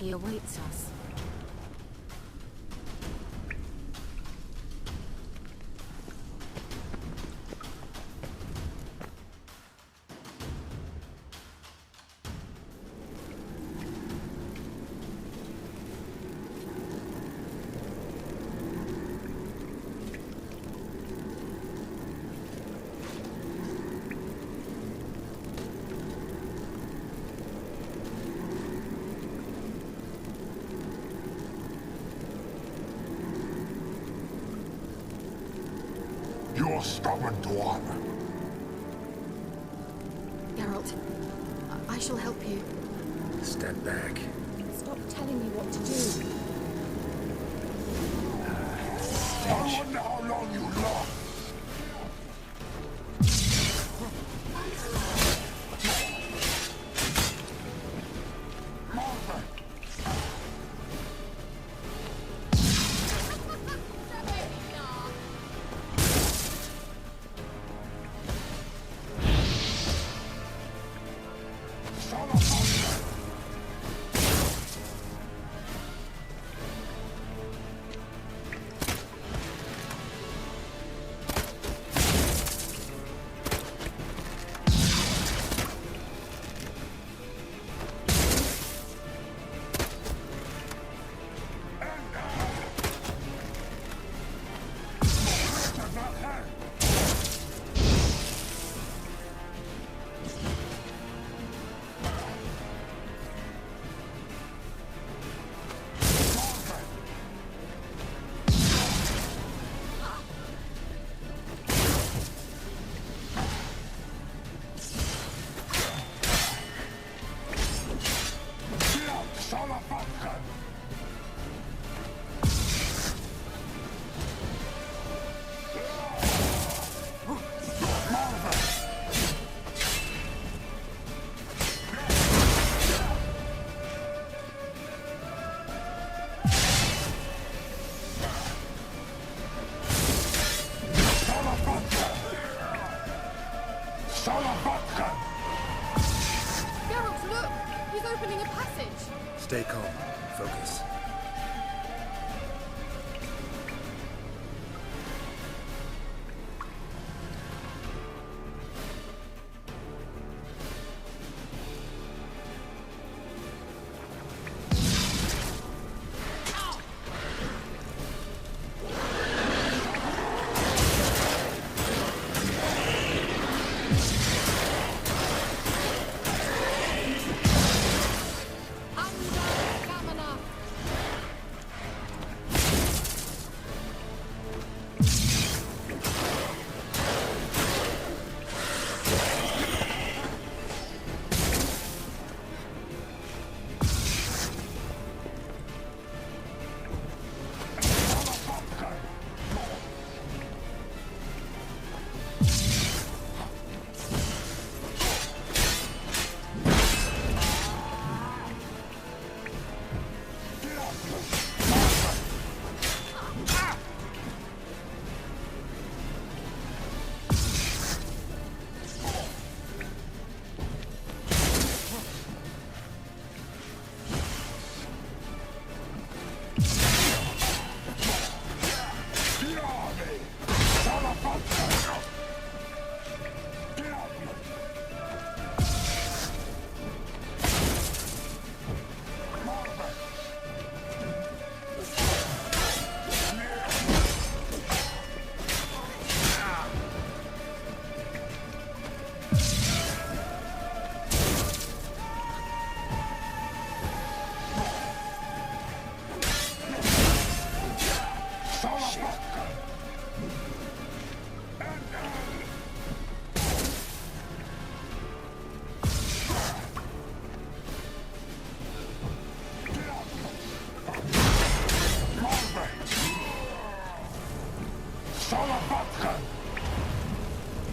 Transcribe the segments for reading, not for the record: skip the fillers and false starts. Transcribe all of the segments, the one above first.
he awaits us. You're stubborn, Dwan. Geralt, I shall help you. Step back. Stop telling me what to do. I wonder how long you last. Geralt, look! He's opening a passage! Stay calm. Focus.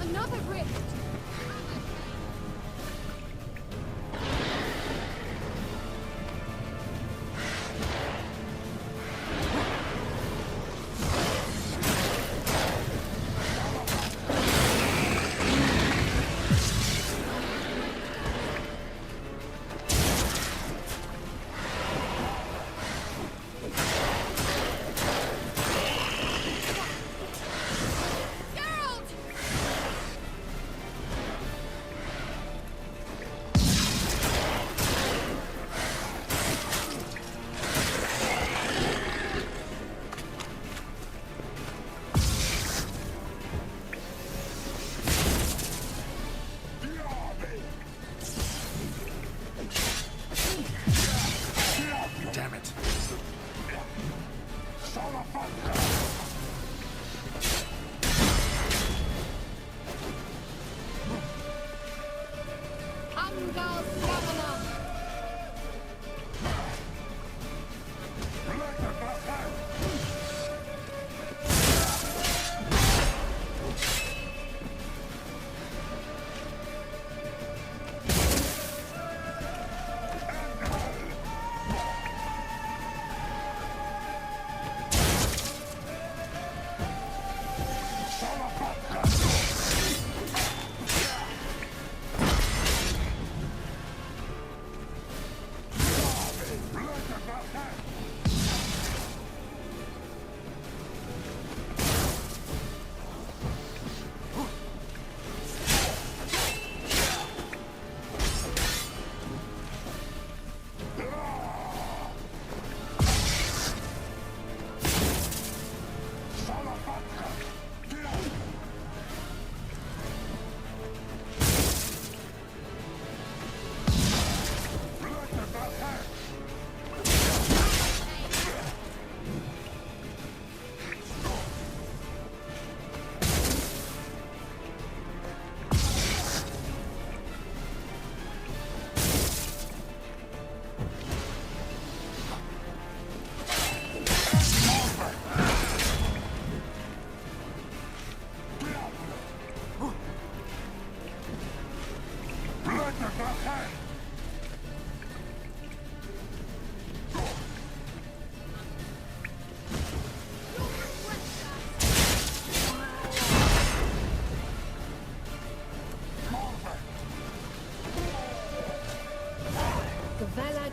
Another rift! Angal Stamina!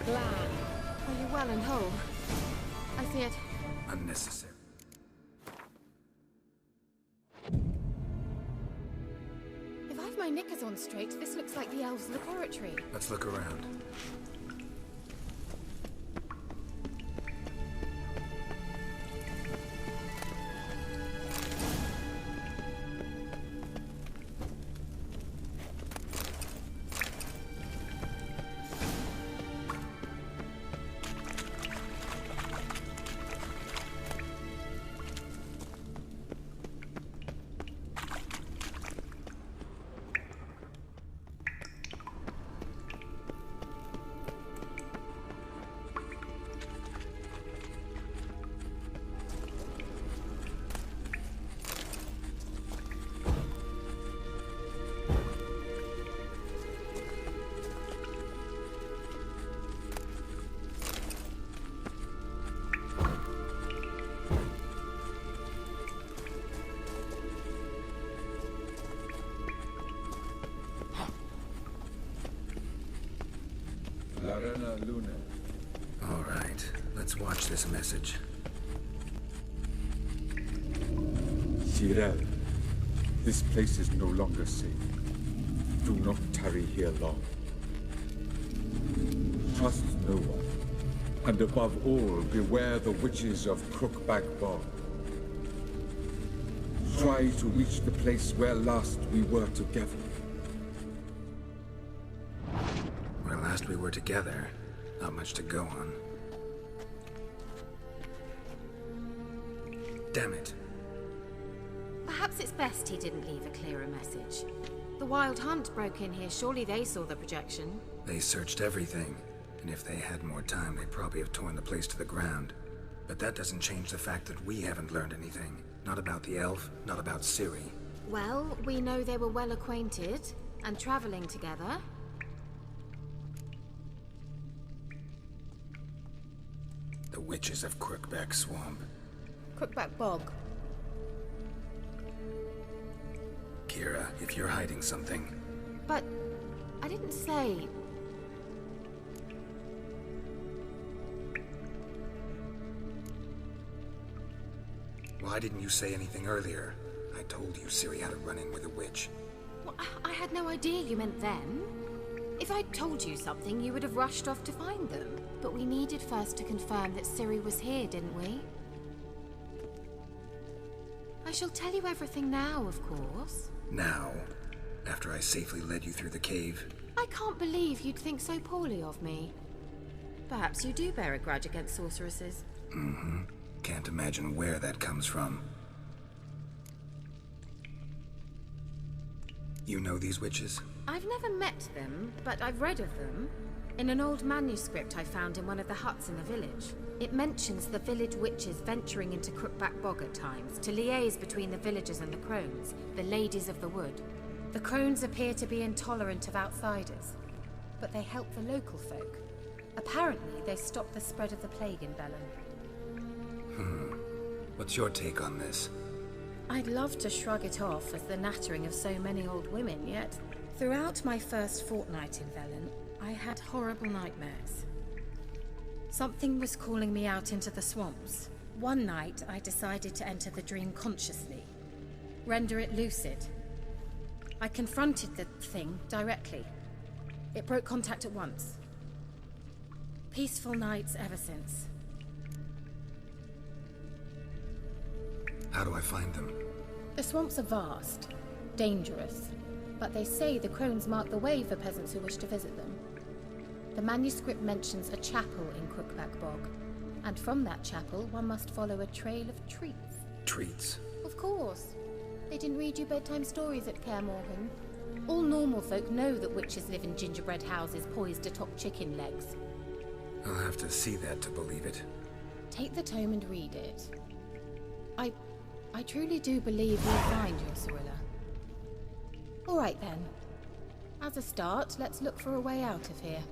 Are you well and whole? I feared... Unnecessary. If I've my knickers on straight, this looks like the elves' laboratory. Let's look around. All right, let's watch this message. Cyril, this place is no longer safe. Do not tarry here long. Trust no one, and above all, beware the witches of Crookback Bog. Try to reach the place where last we were together. Where last we were together, not much to go on. Damn it. Perhaps it's best he didn't leave a clearer message. The Wild Hunt broke in here. Surely they saw the projection. They searched everything, and if they had more time, they'd probably have torn the place to the ground. But that doesn't change the fact that we haven't learned anything. Not about the elf, not about Ciri. Well, we know they were well acquainted and traveling together. The witches of Crookback Swamp. Crookback Bog. Kira, if you're hiding something... But I didn't say... Why didn't you say anything earlier? I told you Ciri had a run-in with a witch. Well, I had no idea you meant them. If I'd told you something, you would have rushed off to find them. But we needed first to confirm that Ciri was here, didn't we? I shall tell you everything now, of course. Now? After I safely led you through the cave? I can't believe you'd think so poorly of me. Perhaps you do bear a grudge against sorceresses. Mm-hmm. Can't imagine where that comes from. You know these witches? I've never met them, but I've read of them. In an old manuscript I found in one of the huts in the village. It mentions the village witches venturing into Crookback Bog at times to liaise between the villagers and the crones, the ladies of the wood. The crones appear to be intolerant of outsiders, but they help the local folk. Apparently, they stop the spread of the plague in Bellon. What's your take on this? I'd love to shrug it off as the nattering of so many old women, yet throughout my first fortnight in Bellon, I had horrible nightmares. Something was calling me out into the swamps. One night, I decided to enter the dream consciously, render it lucid. I confronted the thing directly. It broke contact at once. Peaceful nights ever since. How do I find them? The swamps are vast, dangerous, but they say the crones mark the way for peasants who wish to visit them. The manuscript mentions a chapel in Crookback Bog, and from that chapel one must follow a trail of treats. Treats? Of course. They didn't read you bedtime stories at Kaer Morhen. All normal folk know that witches live in gingerbread houses poised atop chicken legs. I'll have to see that to believe it. Take the tome and read it. I truly do believe you'll find your Cirilla. All right then. As a start, let's look for a way out of here.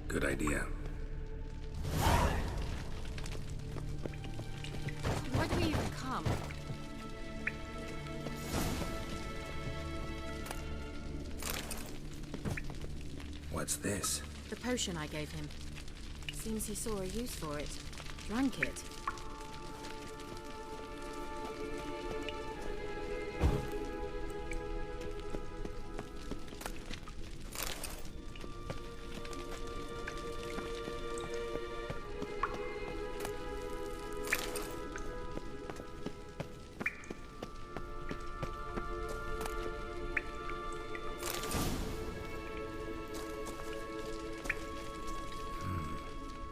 Good idea. Why do we even come? What's this? The potion I gave him. Seems he saw a use for it. Drank it.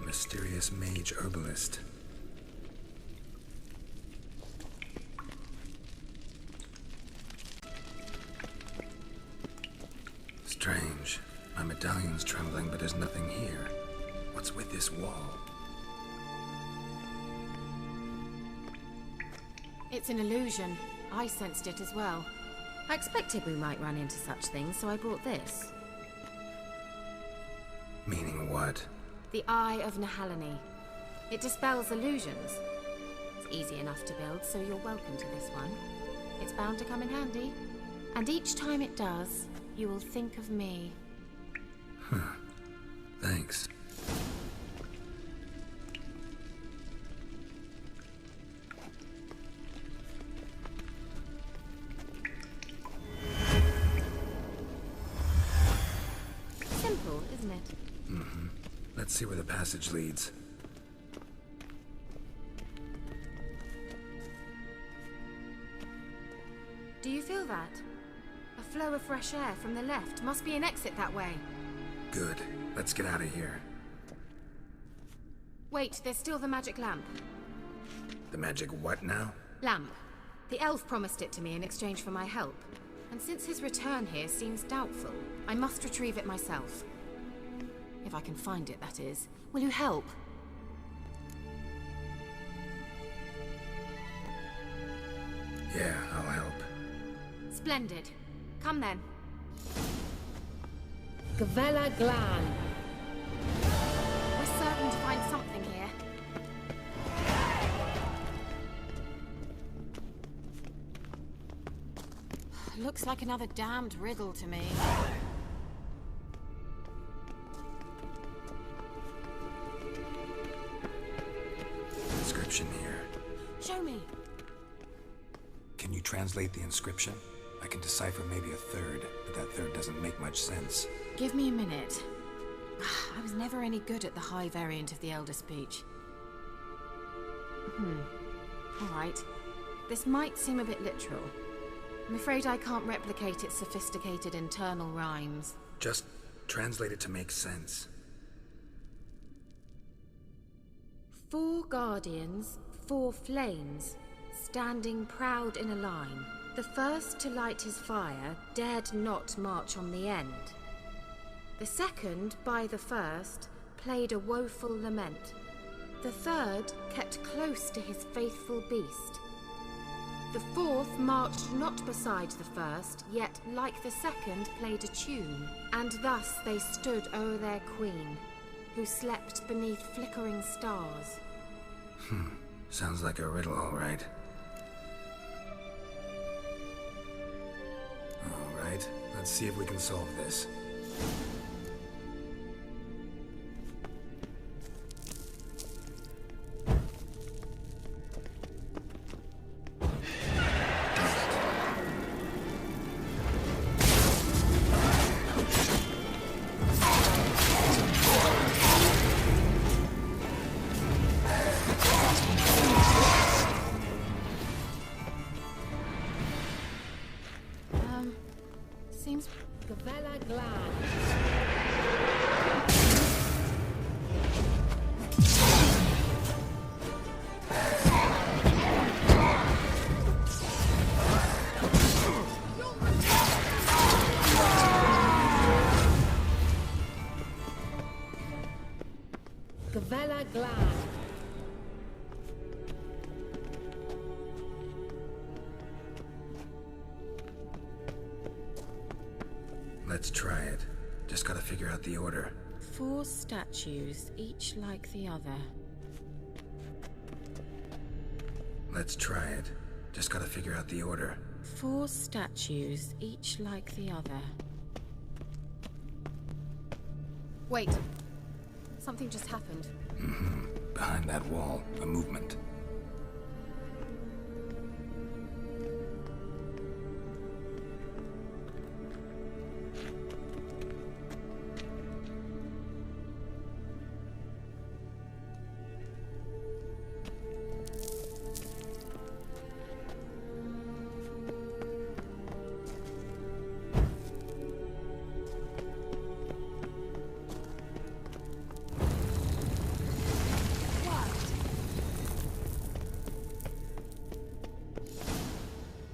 Mysterious mage herbalist. Strange. My medallion's trembling, but there's nothing here. What's with this wall? It's an illusion. I sensed it as well. I expected we might run into such things, so I brought this. Meaning what? The Eye of Nahalani. It dispels illusions. It's easy enough to build, so you're welcome to this one. It's bound to come in handy. And each time it does, you will think of me. Thanks. Simple, isn't it? Let's see where the passage leads. Do you feel that? A flow of fresh air from the left. Must be an exit that way. Good. Let's get out of here. Wait, there's still the magic lamp. The magic what now? Lamp. The elf promised it to me in exchange for my help. And since his return here seems doubtful, I must retrieve it myself. If I can find it, that is. Will you help? Yeah, I'll help. Splendid. Come then. Gavella Glan. We're certain to find something here. Looks like another damned riddle to me. Inscription here. Show me. Can you translate the inscription? I can decipher maybe a third, but that third doesn't make much sense. Give me a minute. I was never any good at the high variant of the Elder Speech. Alright. This might seem a bit literal. I'm afraid I can't replicate its sophisticated internal rhymes. Just translate it to make sense. 4 guardians, 4 flames, standing proud in a line. The first to light his fire dared not march on the end. The second, by the first, played a woeful lament. The third kept close to his faithful beast. The fourth marched not beside the first, yet like the second played a tune. And thus they stood o'er their queen, who slept beneath flickering stars. Sounds like a riddle, all right. All right, let's see if we can solve this. Seems Gavella glad. Gavella glad. Let's try it. Just gotta figure out the order. 4 statues, each like the other. Let's try it. Just gotta figure out the order. 4 statues, each like the other. Wait. Something just happened. Behind that wall, a movement.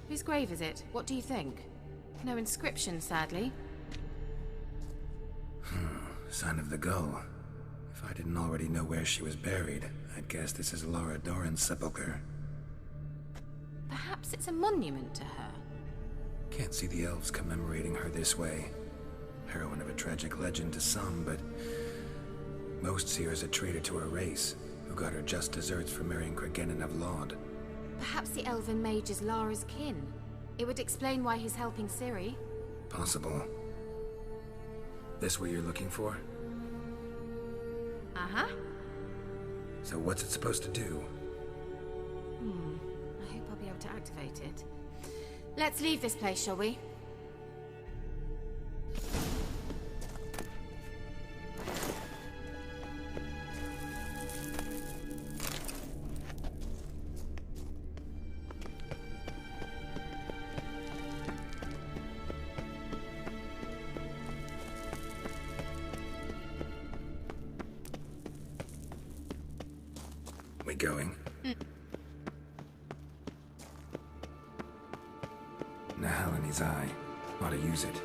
Whose grave is it? What do you think? No inscription, sadly. Sign of the gull. If I didn't already know where she was buried, I'd guess this is Laura Doran's sepulcher. Perhaps it's a monument to her. Can't see the elves commemorating her this way. Heroine of a tragic legend to some, but most see her as a traitor to her race, who got her just deserts for marrying Cregennan of Laud. Perhaps the elven mage is Lara's kin. It would explain why he's helping Ciri. Possible. This what you're looking for? Uh-huh. So what's it supposed to do? I hope I'll be able to activate it. Let's leave this place, shall we? We going? Nahal in his eye. Ought to use it.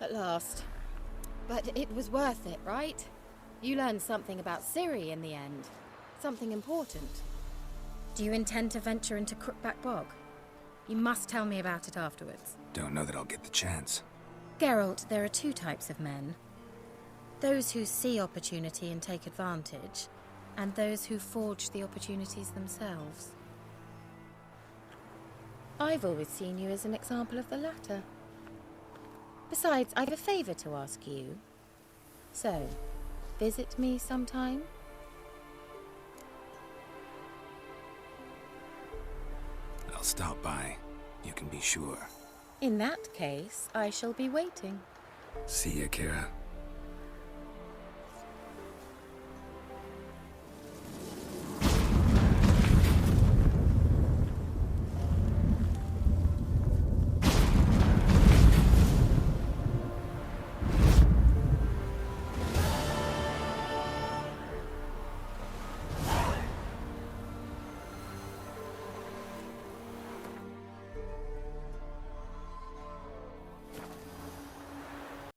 At last. But it was worth it, right? You learned something about Ciri in the end. Something important. Do you intend to venture into Crookback Bog? You must tell me about it afterwards. Don't know that I'll get the chance. Geralt, there are 2 types of men. Those who see opportunity and take advantage, and those who forge the opportunities themselves. I've always seen you as an example of the latter. Besides, I've a favor to ask you. So, visit me sometime? I'll stop by. You can be sure. In that case, I shall be waiting. See ya, Kira.